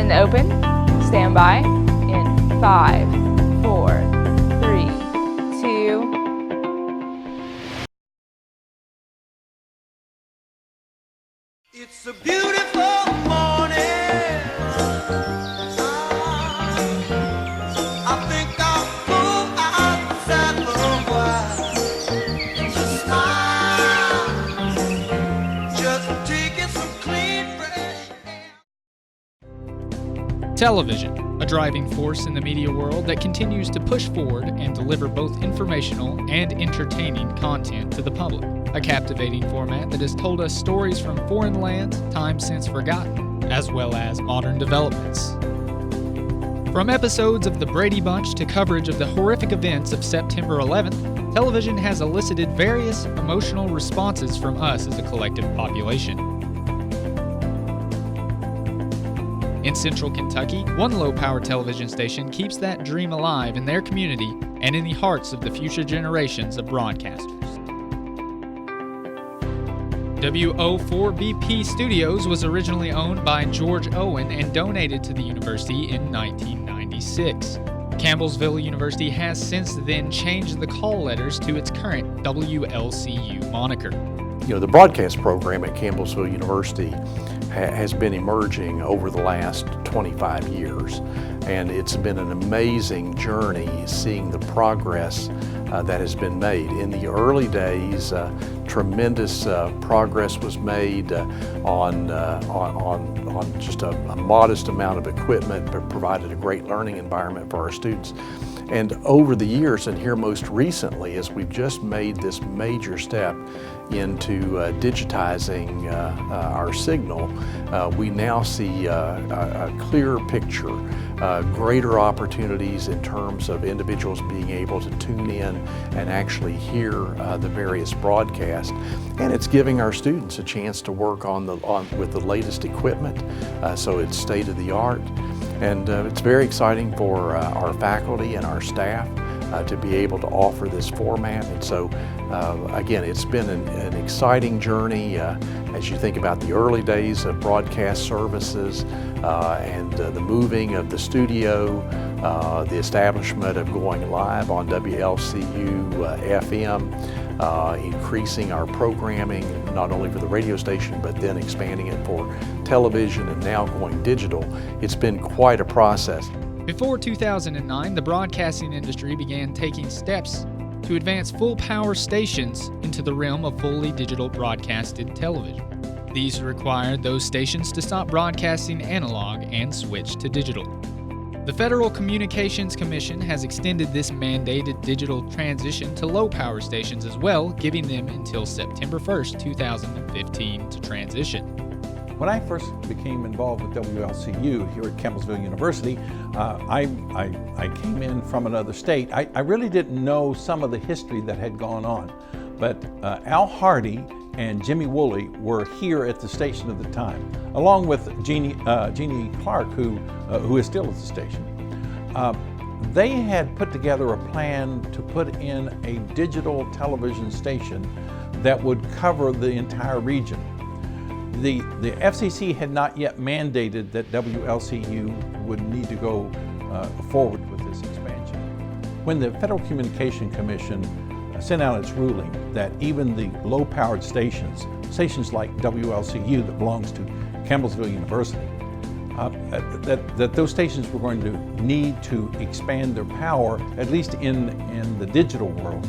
Ignition open. Stand by in 5, 4, 3, 2. It's a beautiful morning. I think I'll go outside for a while. Just smile. Just taking some clean, fresh air. Television, a driving force in the media world that continues to push forward and deliver both informational and entertaining content to the public. A captivating format that has told us stories from foreign lands, time since forgotten, as well as modern developments. From episodes of The Brady Bunch to coverage of the horrific events of September 11th, television has elicited various emotional responses from us as a collective population. In central Kentucky, one low-power television station keeps that dream alive in their community and in the hearts of the future generations of broadcasters. WO4BP Studios was originally owned by George Owen and donated to the university in 1996. Campbellsville University has since then changed the call letters to its current WLCU moniker. You know, the broadcast program at Campbellsville University has been emerging over the last 25 years, and it's been an amazing journey seeing the progress that has been made. In the early days, tremendous progress was made on just a modest amount of equipment, but provided a great learning environment for our students. And over the years, and here most recently, as we've just made this major step into digitizing our signal, we now see a clearer picture, greater opportunities in terms of individuals being able to tune in and actually hear the various broadcasts. And it's giving our students a chance to work with the latest equipment, so it's state of the art. And it's very exciting for our faculty and our staff to be able to offer this format. And so, again, it's been an exciting journey as you think about the early days of broadcast services and the moving of the studio, the establishment of going live on WLCU FM, increasing our programming not only for the radio station but then expanding it for television and now going digital. It's been quite a process. Before 2009, the broadcasting industry began taking steps to advance full-power stations into the realm of fully digital broadcasted television. These required those stations to stop broadcasting analog and switch to digital. The Federal Communications Commission has extended this mandated digital transition to low-power stations as well, giving them until September 1st, 2015 to transition. When I first became involved with WLCU here at Campbellsville University, I came in from another state. I really didn't know some of the history that had gone on, but Al Hardy and Jimmy Woolley were here at the station at the time, along with Jeannie Clark, who is still at the station. They had put together a plan to put in a digital television station that would cover the entire region. The FCC had not yet mandated that WLCU would need to go forward with this expansion. When the Federal Communications Commission sent out its ruling that even the low-powered stations like WLCU that belongs to Campbellsville University, that those stations were going to need to expand their power, at least in the digital world,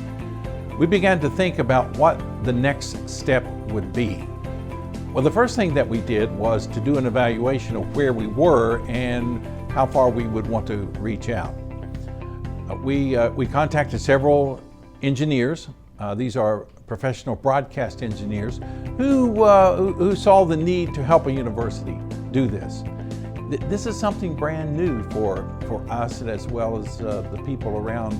we began to think about what the next step would be. Well, the first thing that we did was to do an evaluation of where we were and how far we would want to reach out. We contacted several engineers. These are professional broadcast engineers who saw the need to help a university do this. This is something brand new for us as well as the people around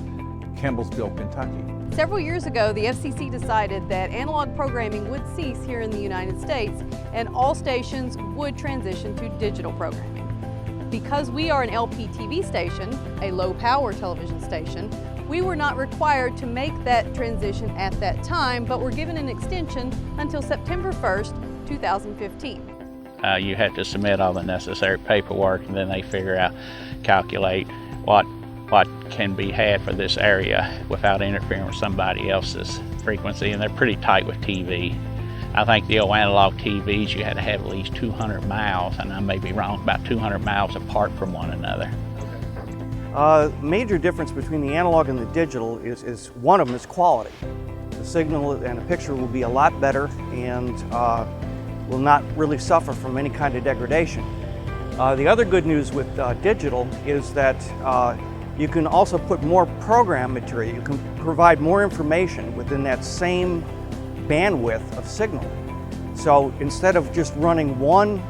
Campbellsville, Kentucky. Several years ago, the FCC decided that analog programming would cease here in the United States and all stations would transition to digital programming. Because we are an LPTV station, a low-power television station, we were not required to make that transition at that time, but were given an extension until September 1st, 2015. You have to submit all the necessary paperwork, and then they calculate what can be had for this area without interfering with somebody else's frequency, and they're pretty tight with TV. I think the old analog TVs, you had to have at least 200 miles, and I may be wrong, about 200 miles apart from one another. Major difference between the analog and the digital is one of them is quality. The signal and a picture will be a lot better and will not really suffer from any kind of degradation. The other good news with digital is that you can also put more program material. You can provide more information within that same bandwidth of signal. So instead of just running one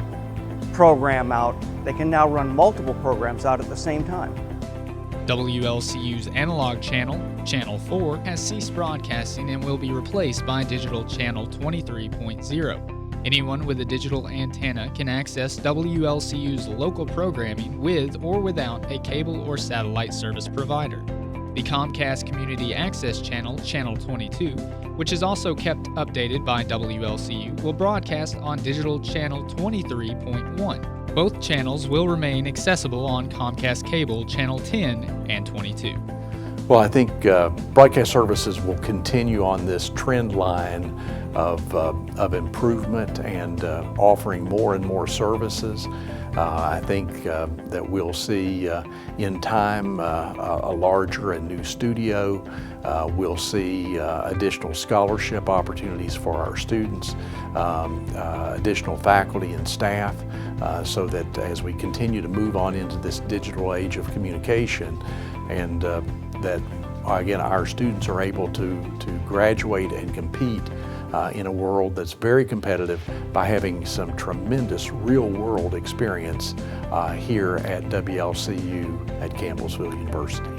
program out, they can now run multiple programs out at the same time. WLCU's analog channel, Channel 4, has ceased broadcasting and will be replaced by digital channel 23.0. Anyone with a digital antenna can access WLCU's local programming with or without a cable or satellite service provider. The Comcast Community Access Channel, Channel 22, which is also kept updated by WLCU, will broadcast on digital channel 23.1. Both channels will remain accessible on Comcast Cable Channel 10 and 22. Well, I think broadcast services will continue on this trend line of improvement and offering more and more services. I think that we'll see in time a larger and new studio. We'll see additional scholarship opportunities for our students, additional faculty and staff, so that as we continue to move on into this digital age of communication, and that again our students are able to graduate and compete in a world that's very competitive by having some tremendous real-world experience here at WLCU at Campbellsville University.